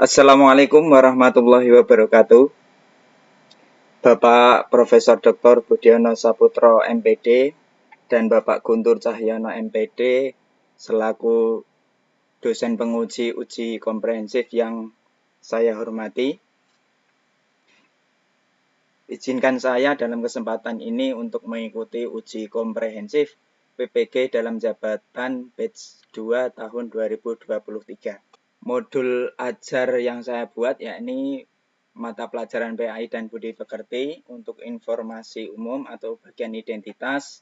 Assalamualaikum warahmatullahi wabarakatuh. Bapak Profesor Dr. Budiono Saputro MPD dan Bapak Guntur Cahyono MPD selaku dosen penguji uji komprehensif yang saya hormati. Izinkan saya dalam kesempatan ini untuk mengikuti uji komprehensif PPG dalam jabatan batch 2 tahun 2023. Modul ajar yang saya buat yakni mata pelajaran PAI dan Budi Pekerti untuk informasi umum atau bagian identitas.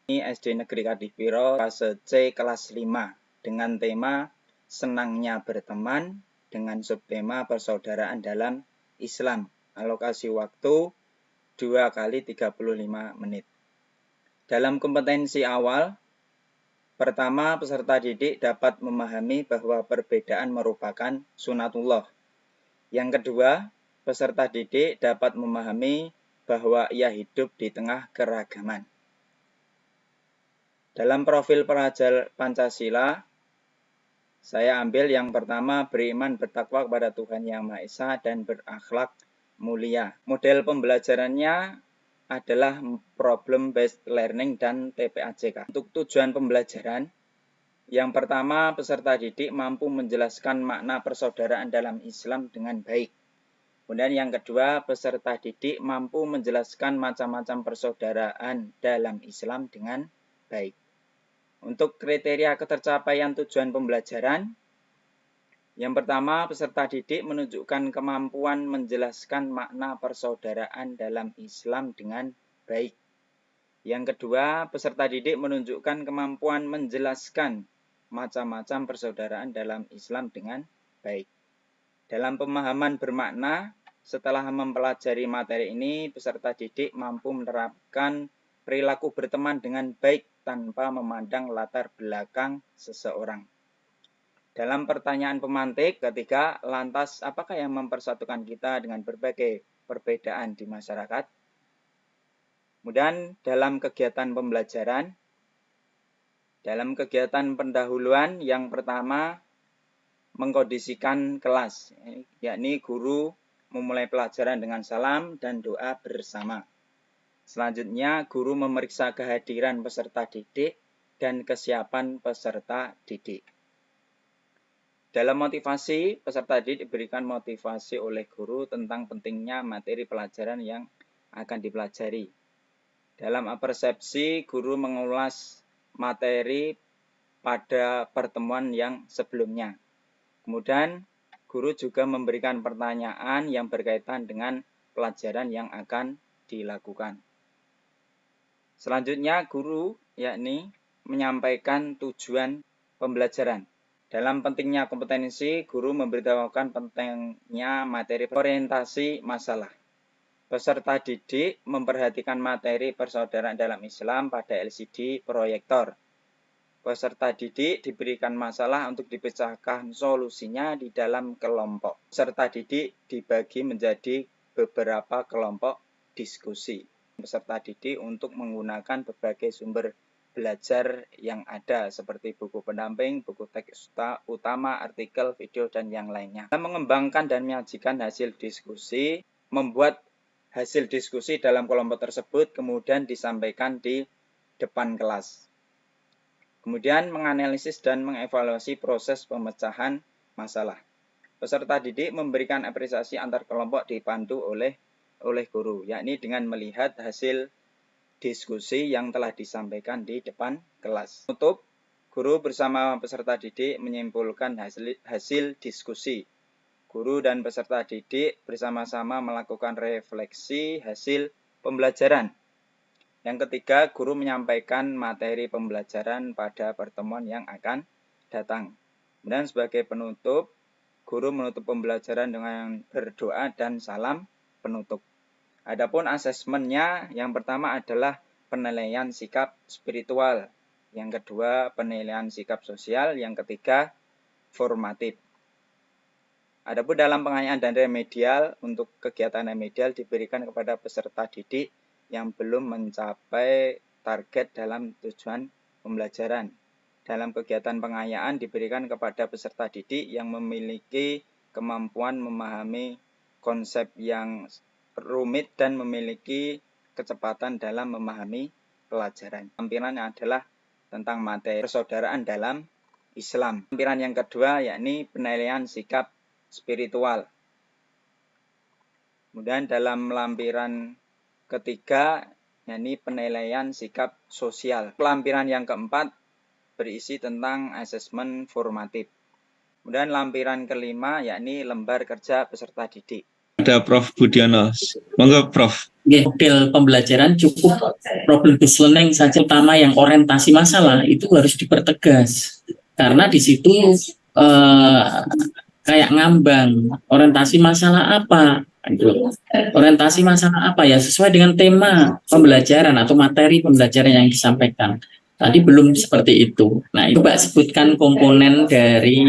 Ini SD Negeri Kadipiro fase C kelas 5 dengan tema senangnya berteman dengan subtema persaudaraan dalam Islam. Alokasi waktu 2 kali 35 menit. Dalam kompetensi awal, pertama, peserta didik dapat memahami bahwa perbedaan merupakan sunatullah. Yang kedua, peserta didik dapat memahami bahwa ia hidup di tengah keragaman. Dalam profil pelajar Pancasila, saya ambil yang pertama, beriman bertakwa kepada Tuhan Yang Maha Esa dan berakhlak mulia. Model pembelajarannya adalah problem based learning dan TPAJK. Untuk tujuan pembelajaran, yang pertama, peserta didik mampu menjelaskan makna persaudaraan dalam Islam dengan baik. Kemudian yang kedua, peserta didik mampu menjelaskan macam-macam persaudaraan dalam Islam dengan baik. Untuk kriteria ketercapaian tujuan pembelajaran, yang pertama, peserta didik menunjukkan kemampuan menjelaskan makna persaudaraan dalam Islam dengan baik. Yang kedua, peserta didik menunjukkan kemampuan menjelaskan macam-macam persaudaraan dalam Islam dengan baik. Dalam pemahaman bermakna, setelah mempelajari materi ini, peserta didik mampu menerapkan perilaku berteman dengan baik tanpa memandang latar belakang seseorang. Dalam pertanyaan pemantik ketiga, lantas apakah yang mempersatukan kita dengan berbagai perbedaan di masyarakat? Kemudian dalam kegiatan pembelajaran, dalam kegiatan pendahuluan yang pertama mengkondisikan kelas, yakni guru memulai pelajaran dengan salam dan doa bersama. Selanjutnya, guru memeriksa kehadiran peserta didik dan kesiapan peserta didik. Dalam motivasi, peserta didik diberikan motivasi oleh guru tentang pentingnya materi pelajaran yang akan dipelajari. Dalam persepsi, guru mengulas materi pada pertemuan yang sebelumnya. Kemudian, guru juga memberikan pertanyaan yang berkaitan dengan pelajaran yang akan dilakukan. Selanjutnya, guru yakni menyampaikan tujuan pembelajaran. Dalam pentingnya kompetensi, guru memberitahukan pentingnya materi orientasi masalah. Peserta didik memperhatikan materi persaudaraan dalam Islam pada LCD proyektor. Peserta didik diberikan masalah untuk dipecahkan solusinya di dalam kelompok. Peserta didik dibagi menjadi beberapa kelompok diskusi. Peserta didik untuk menggunakan berbagai sumber belajar yang ada seperti buku pendamping, buku teks utama, artikel, video, dan yang lainnya. Dalam mengembangkan dan menyajikan hasil diskusi, membuat hasil diskusi dalam kelompok tersebut kemudian disampaikan di depan kelas. Kemudian menganalisis dan mengevaluasi proses pemecahan masalah. Peserta didik memberikan apresiasi antar kelompok dipandu oleh guru, yakni dengan melihat hasil diskusi yang telah disampaikan di depan kelas. Untuk guru bersama peserta didik menyimpulkan hasil diskusi. Guru dan peserta didik bersama-sama melakukan refleksi hasil pembelajaran. Yang ketiga, guru menyampaikan materi pembelajaran pada pertemuan yang akan datang. Dan sebagai penutup, guru menutup pembelajaran dengan berdoa dan salam penutup. Adapun asesmennya, yang pertama adalah penilaian sikap spiritual. Yang kedua, penilaian sikap sosial. Yang ketiga, formatif. Adapun dalam pengayaan dan remedial, untuk kegiatan remedial diberikan kepada peserta didik yang belum mencapai target dalam tujuan pembelajaran. Dalam kegiatan pengayaan diberikan kepada peserta didik yang memiliki kemampuan memahami konsep yang rumit dan memiliki kecepatan dalam memahami pelajaran. Tampilan adalah tentang materi persaudaraan dalam Islam. Tampilan yang kedua yakni penilaian sikap spiritual. Kemudian dalam lampiran ketiga yakni penilaian sikap sosial. Lampiran yang keempat berisi tentang asesmen formatif. Kemudian lampiran kelima yakni lembar kerja peserta didik. Ada Prof. Budiono. Monggo Prof. Model pembelajaran cukup problem based learning saja, utama yang orientasi masalah itu harus dipertegas karena di situ kayak ngambang orientasi masalah apa, orientasi masalah apa ya sesuai dengan tema pembelajaran atau materi pembelajaran yang disampaikan. Tadi belum seperti itu. Nah, itu Mbak sebutkan komponen dari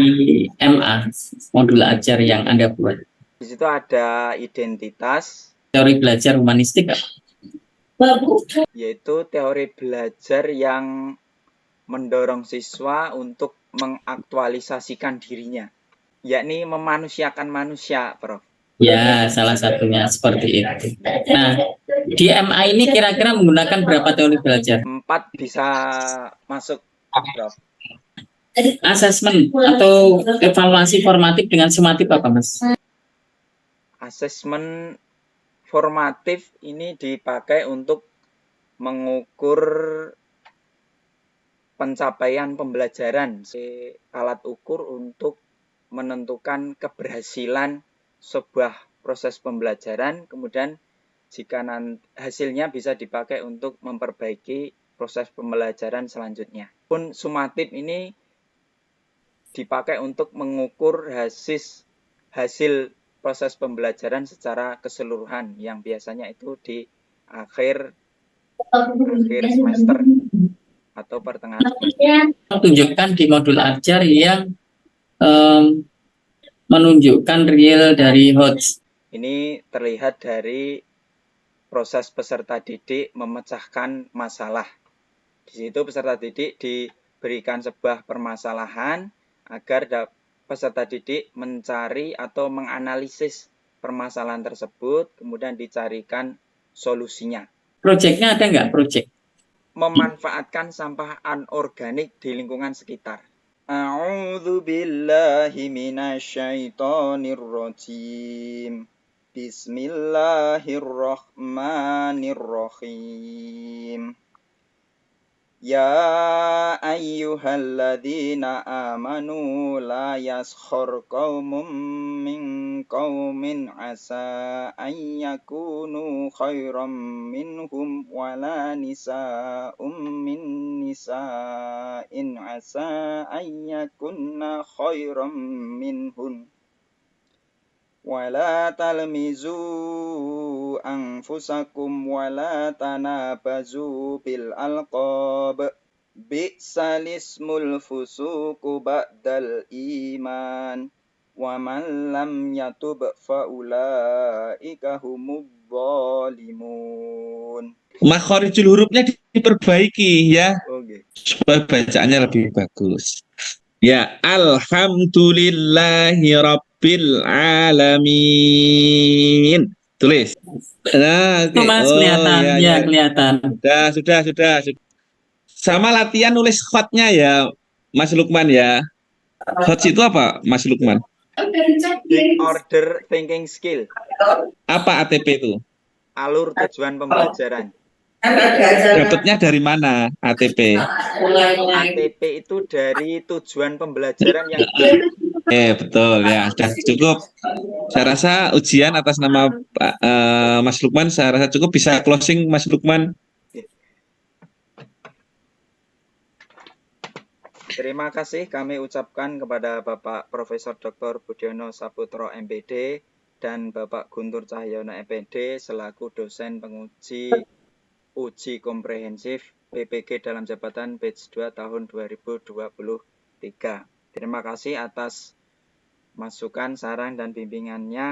MA modul ajar yang Anda buat. Di situ ada identitas, Teori belajar humanistik, yaitu teori belajar yang mendorong siswa untuk mengaktualisasikan dirinya, yakni memanusiakan manusia, Prof. Ya, salah satunya seperti itu. Nah, di MA ini kira-kira menggunakan berapa teori belajar? 4 bisa masuk, Prof. Asesmen atau evaluasi formatif dengan sumatif apa, Mas? Asesmen formatif ini dipakai untuk mengukur pencapaian pembelajaran, alat ukur untuk menentukan keberhasilan sebuah proses pembelajaran, kemudian jika hasilnya bisa dipakai untuk memperbaiki proses pembelajaran selanjutnya. Pun sumatif ini dipakai untuk mengukur hasil proses pembelajaran secara keseluruhan yang biasanya itu di akhir semester atau pertengahan semester. Tunjukkan di modul ajar yang menunjukkan real dari HOTS. Ini terlihat dari proses peserta didik memecahkan masalah. Di situ peserta didik diberikan sebuah permasalahan agar peserta didik mencari atau menganalisis permasalahan tersebut, kemudian dicarikan solusinya. Proyeknya ada nggak proyek? Memanfaatkan sampah anorganik di lingkungan sekitar. A'udzu billahi minasyaitonir rajim. Bismillahirrahmanirrahim. Ya ayyuhalladzina amanu la yaskhur qaumun min qaumin asa an yakunu khairam minhum wala nisa'um min nisa'in asa an yakunna khairam minhun. Wala talmizu anfusakum wala tanabazu bil alqab bi'sal ismul fusuqu ba'dal iman wa man lam yatub fa ulaika humudz zalimun. Makhorijul hurufnya diperbaiki ya, Oke. supaya bacaannya lebih bagus. Ya, alhamdulillahi rabbil alamin. Tulis. Nah, Itu Mas kelihatan, ya kelihatan. Sudah. Sama latihan nulis khotnya ya, Mas Lukman ya. Khot itu apa, Mas Lukman? Big order thinking skill. Apa ATP itu? Alur tujuan pembelajaran. Dapatnya dari mana ATP? ATP itu dari tujuan pembelajaran yang Betul ya, sudah cukup. Saya rasa ujian atas nama Mas Lukman, saya rasa cukup, bisa closing Mas Lukman. Terima kasih kami ucapkan kepada Bapak Profesor Dr. Budiono Saputro MPD dan Bapak Guntur Cahyono MPD selaku dosen penguji uji komprehensif PPG dalam jabatan batch 2 tahun 2023. Terima kasih atas masukan, saran, dan bimbingannya.